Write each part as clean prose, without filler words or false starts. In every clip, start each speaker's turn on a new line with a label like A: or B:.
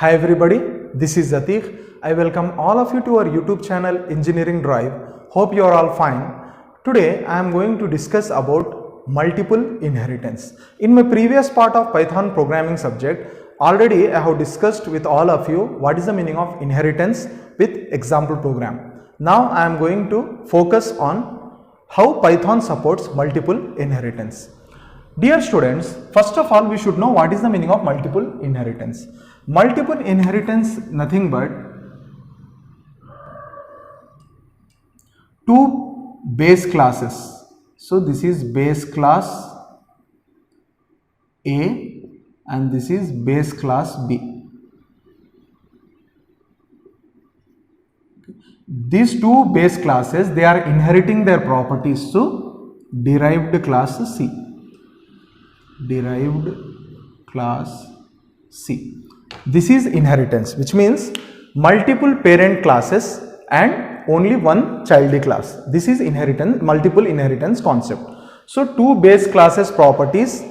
A: Hi everybody, this is Atiq. I welcome all of you to our YouTube channel Engineering Drive. Hope you are all fine. Today I am going to discuss about multiple inheritance. In my previous part of Python programming subject, already I have discussed with all of you what is the meaning of inheritance with example program. Now I am going to focus on how Python supports multiple inheritance. Dear students, first of all we should know what is the meaning of multiple inheritance. Multiple inheritance nothing but two base classes. So this is base class A and this is base class B. These two base classes, they are inheriting their properties to derived class C. Derived class C. This is inheritance, which means multiple parent classes and only one child class. This is inheritance, multiple inheritance concept. So two base classes properties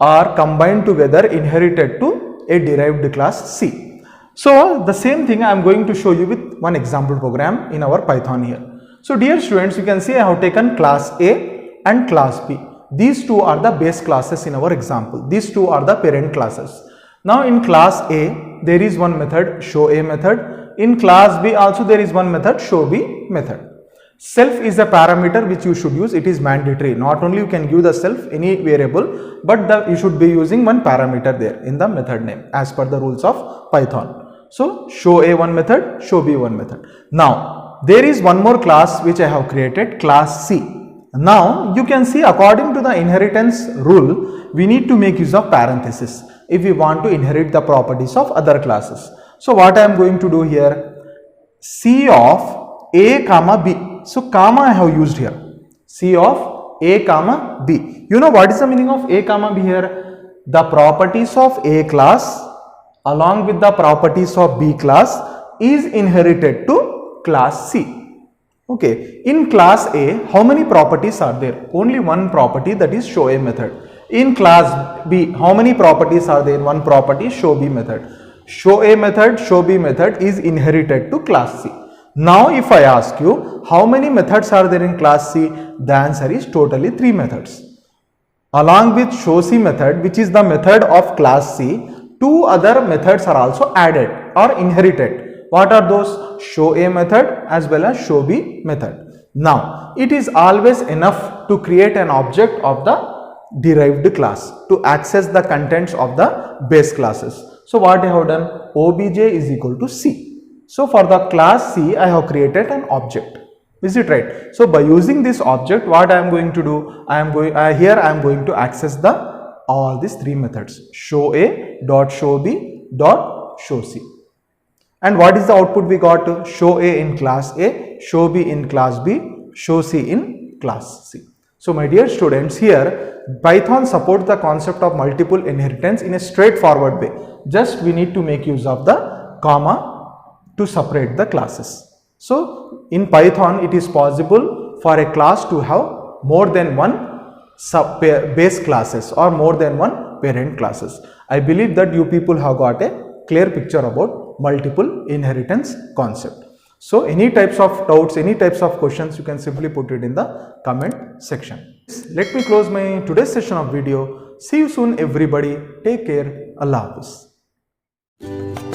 A: are combined together, inherited to a derived class C. So the same thing I am going to show you with one example program in our Python here. So dear students, you can see I have taken class A and class B. These two are the base classes in our example. These two are the parent classes. Now in class A, there is one method, show A method. In class B also there is one method, show B method. Self is a parameter which you should use. It is mandatory. Not only you can give the self any variable, but you should be using one parameter there in the method name as per the rules of Python. So show A one method, show B one method. Now there is one more class which I have created, class C. Now you can see according to the inheritance rule, we need to make use of parenthesis if we want to inherit the properties of other classes. So what I am going to do here, C of A comma B. So comma I have used here, C of A comma B. You know what is the meaning of A comma B here? The properties of A class along with the properties of B class is inherited to class C. Okay, in class A, how many properties are there? Only one property, that is show A method. In class B, how many properties are there? One property, show B method. Show A method, show B method is inherited to class C. Now if I ask you how many methods are there in class C, the answer is totally 3 methods. Along with show C method, which is the method of class C, 2 other methods are also added or inherited. What are those? Show A method as well as show B method. Now it is always enough to create an object of the derived class to access the contents of the base classes. So what I have done, obj is equal to C. So for the class C, I have created an object. Is it right? So by using this object, what I am going to do, I am going to access all these 3 methods, show A dot show B dot show C. And what is the output we got? Show A in class A, show B in class B, show C in class C. So my dear students, here Python supports the concept of multiple inheritance in a straightforward way. Just we need to make use of the comma to separate the classes. So in Python it is possible for a class to have more than one base classes or more than one parent classes. I believe that you people have got a clear picture about multiple inheritance concept. So any types of doubts, any types of questions, you can simply put it in the comment section. Let me close my today's session of video. See you soon everybody. Take care. Allah Hafiz.